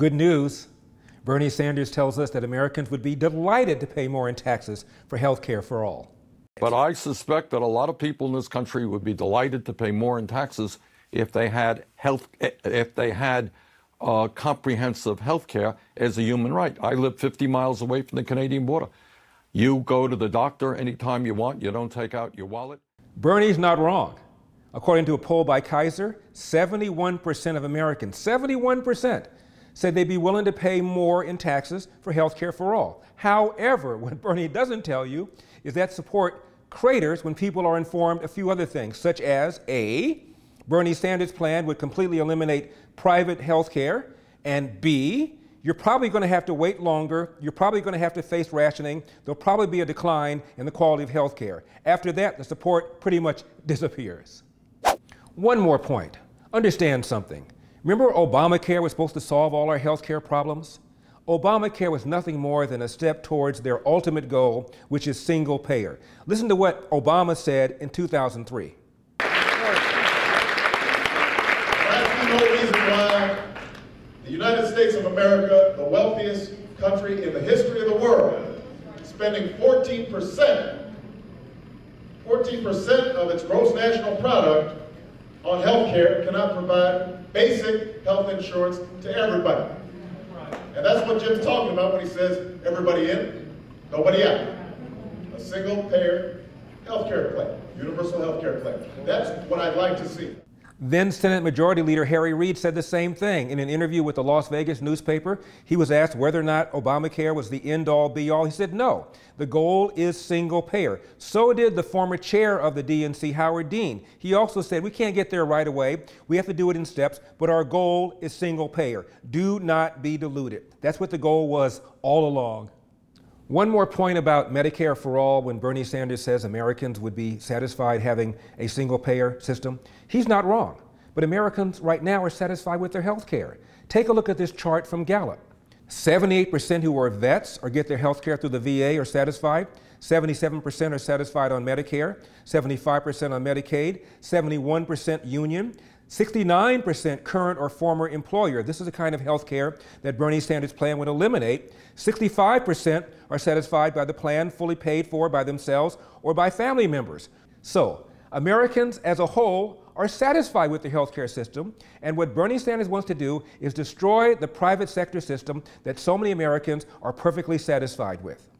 Good news. Bernie Sanders tells us that Americans would be delighted to pay more in taxes for health care for all. But I suspect that a lot of people in this country would be delighted to pay more in taxes if they had comprehensive health care as a human right. I live 50 miles away from the Canadian border. You go to the doctor anytime you want. You don't take out your wallet. Bernie's not wrong. According to a poll by Kaiser, 71% of Americans, 71%, said they'd be willing to pay more in taxes for health care for all. However, what Bernie doesn't tell you is that support craters when people are informed a few other things, such as A, Bernie Sanders' plan would completely eliminate private health care, and B, you're probably going to have to wait longer, you're probably going to have to face rationing, there'll probably be a decline in the quality of health care. After that, the support pretty much disappears. One more point. Understand something. Remember Obamacare was supposed to solve all our health care problems? Obamacare was nothing more than a step towards their ultimate goal, which is single payer. Listen to what Obama said in 2003. That's no reason why the United States of America, the wealthiest country in the history of the world, spending 14% of its gross national product on health care, cannot provide basic health insurance to everybody. And that's what Jim's talking about when he says everybody in, nobody out. A single payer health care plan, universal health care plan. That's what I'd like to see. Then Senate Majority Leader Harry Reid said the same thing. In an interview with the Las Vegas newspaper, he was asked whether or not Obamacare was the end-all, be-all. He said no. The goal is single payer. So did the former chair of the DNC, Howard Dean. He also said we can't get there right away. We have to do it in steps, but our goal is single payer. Do not be deluded. That's what the goal was all along. One more point about Medicare for all when Bernie Sanders says Americans would be satisfied having a single payer system. He's not wrong, but Americans right now are satisfied with their health care. Take a look at this chart from Gallup. 78% who are vets or get their health care through the VA are satisfied. 77% are satisfied on Medicare, 75% on Medicaid, 71% union, 69% current or former employer. This is the kind of health care that Bernie Sanders' plan would eliminate. 65% are satisfied by the plan fully paid for by themselves or by family members. So, Americans as a whole are satisfied with the health care system, and what Bernie Sanders wants to do is destroy the private sector system that so many Americans are perfectly satisfied with.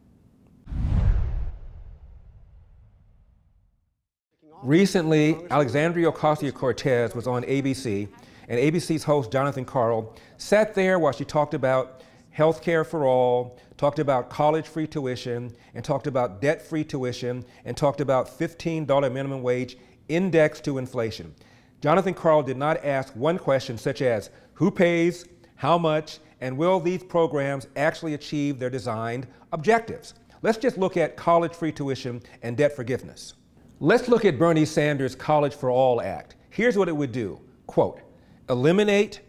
Recently, Alexandria Ocasio-Cortez was on ABC, and ABC's host, Jonathan Karl, sat there while she talked about health care for all, talked about college-free tuition, and talked about debt-free tuition, and talked about $15 minimum wage indexed to inflation. Jonathan Karl did not ask one question such as, who pays, how much, and will these programs actually achieve their designed objectives? Let's just look at college-free tuition and debt forgiveness. Let's look at Bernie Sanders' College for All Act. Here's what it would do. Quote, eliminate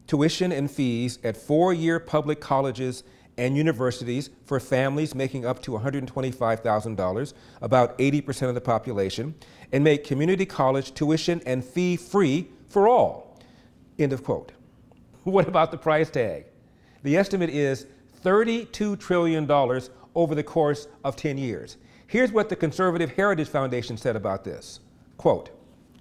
tuition and fees at four-year public colleges and universities for families making up to $125,000, about 80% of the population, and make community college tuition and fee free for all. End of quote. What about the price tag? The estimate is $32 trillion over the course of 10 years. Here's what the Conservative Heritage Foundation said about this. Quote,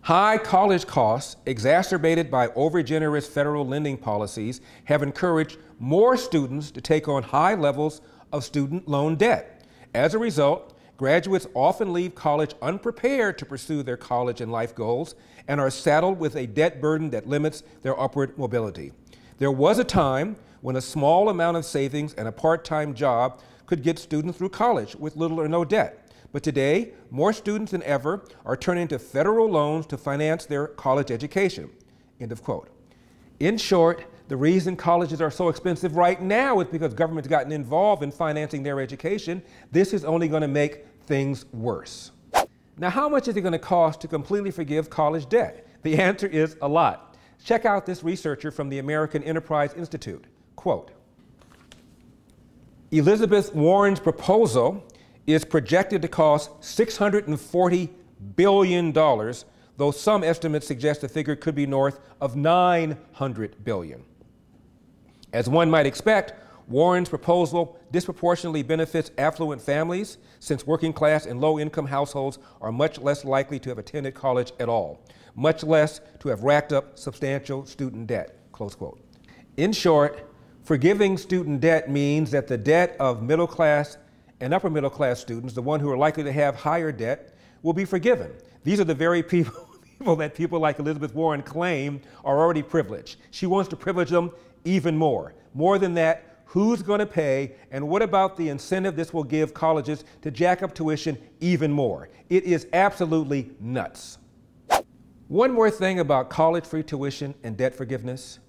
high college costs, exacerbated by overgenerous federal lending policies, have encouraged more students to take on high levels of student loan debt. As a result, graduates often leave college unprepared to pursue their college and life goals and are saddled with a debt burden that limits their upward mobility. There was a time when a small amount of savings and a part-time job could get students through college with little or no debt. But today, more students than ever are turning to federal loans to finance their college education. End of quote. In short, the reason colleges are so expensive right now is because government's gotten involved in financing their education. This is only going to make things worse. Now, how much is it going to cost to completely forgive college debt? The answer is a lot. Check out this researcher from the American Enterprise Institute. Quote, Elizabeth Warren's proposal is projected to cost $640 billion, though some estimates suggest the figure could be north of $900 billion. As one might expect, Warren's proposal disproportionately benefits affluent families, since working class and low-income households are much less likely to have attended college at all, much less to have racked up substantial student debt, close quote. In short, forgiving student debt means that the debt of middle class and upper middle class students, the one who are likely to have higher debt, will be forgiven. These are the very people that people like Elizabeth Warren claim are already privileged. She wants to privilege them even more. More than that, who's going to pay, and what about the incentive this will give colleges to jack up tuition even more? It is absolutely nuts. One more thing about college-free tuition and debt forgiveness.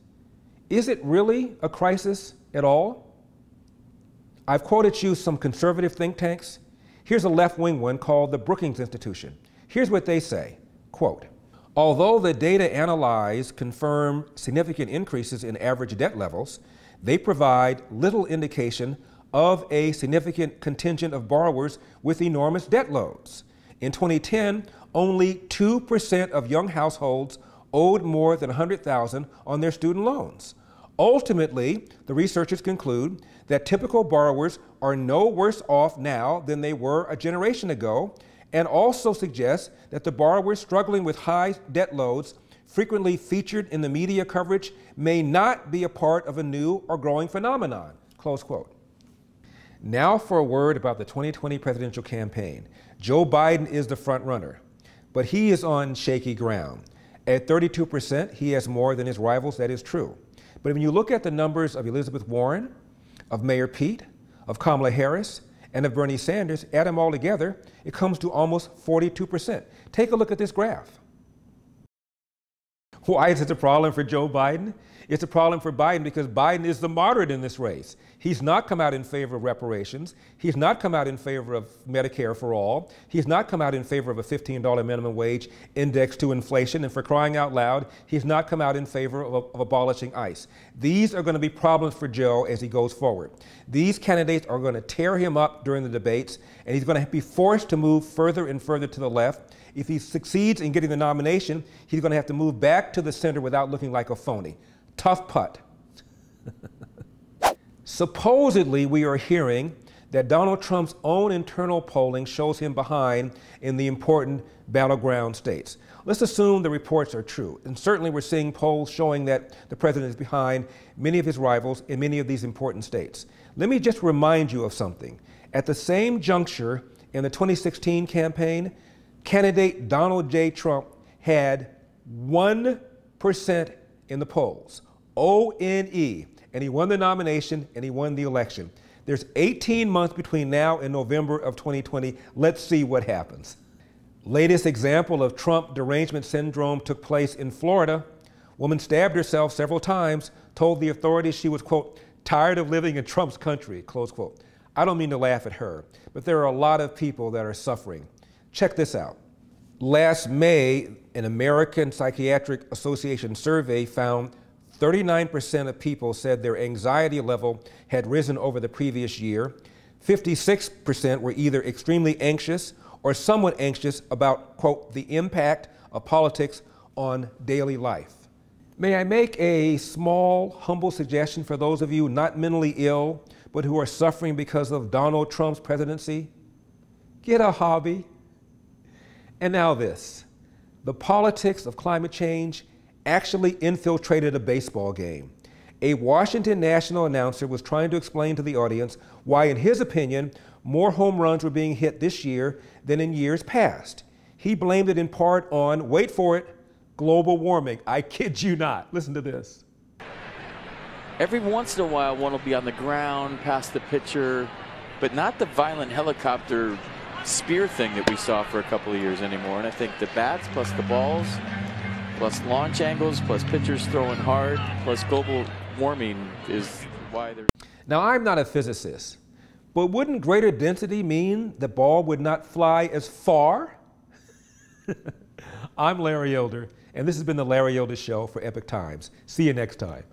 Is it really a crisis at all? I've quoted you some conservative think tanks. Here's a left-wing one called the Brookings Institution. Here's what they say, quote, although the data analyzed confirm significant increases in average debt levels, they provide little indication of a significant contingent of borrowers with enormous debt loads. In 2010, only 2% of young households owed more than $100,000 on their student loans. Ultimately, the researchers conclude that typical borrowers are no worse off now than they were a generation ago, and also suggest that the borrowers struggling with high debt loads frequently featured in the media coverage may not be a part of a new or growing phenomenon, close quote. Now for a word about the 2020 presidential campaign. Joe Biden is the front runner, but he is on shaky ground. At 32%, he has more than his rivals, that is true. But when you look at the numbers of Elizabeth Warren, of Mayor Pete, of Kamala Harris, and of Bernie Sanders, add them all together, it comes to almost 42%. Take a look at this graph. Why is it a problem for Joe Biden? It's a problem for Biden because Biden is the moderate in this race. He's not come out in favor of reparations. He's not come out in favor of Medicare for all. He's not come out in favor of a $15 minimum wage indexed to inflation. And for crying out loud, he's not come out in favor of abolishing ICE. These are going to be problems for Joe as he goes forward. These candidates are going to tear him up during the debates, and he's going to be forced to move further and further to the left. If he succeeds in getting the nomination, he's going to have to move back to the center without looking like a phony. Tough putt. Supposedly, we are hearing that Donald Trump's own internal polling shows him behind in the important battleground states. Let's assume the reports are true. And certainly we're seeing polls showing that the president is behind many of his rivals in many of these important states. Let me just remind you of something. At the same juncture in the 2016 campaign, candidate Donald J. Trump had 1% in the polls. O-N-E. And he won the nomination and he won the election. There's 18 months between now and November of 2020. Let's see what happens. Latest example of Trump derangement syndrome took place in Florida. Woman stabbed herself several times, told the authorities she was, quote, tired of living in Trump's country, close quote. I don't mean to laugh at her, but there are a lot of people that are suffering. Check this out. Last May, an American Psychiatric Association survey found 39% of people said their anxiety level had risen over the previous year. 56% were either extremely anxious or somewhat anxious about, quote, the impact of politics on daily life. May I make a small, humble suggestion for those of you not mentally ill, but who are suffering because of Donald Trump's presidency? Get a hobby. And now this. The politics of climate change actually infiltrated a baseball game. A Washington National announcer was trying to explain to the audience why, in his opinion, more home runs were being hit this year than in years past. He blamed it in part on, wait for it, global warming. I kid you not. Listen to this. Every once in a while, one will be on the ground, past the pitcher, but not the violent helicopter spear thing that we saw for a couple of years anymore. And I think the bats plus the balls, plus launch angles, plus pitchers throwing hard, plus global warming is why they're... Now, I'm not a physicist, but wouldn't greater density mean the ball would not fly as far? I'm Larry Elder, and this has been the Larry Elder Show for Epic Times. See you next time.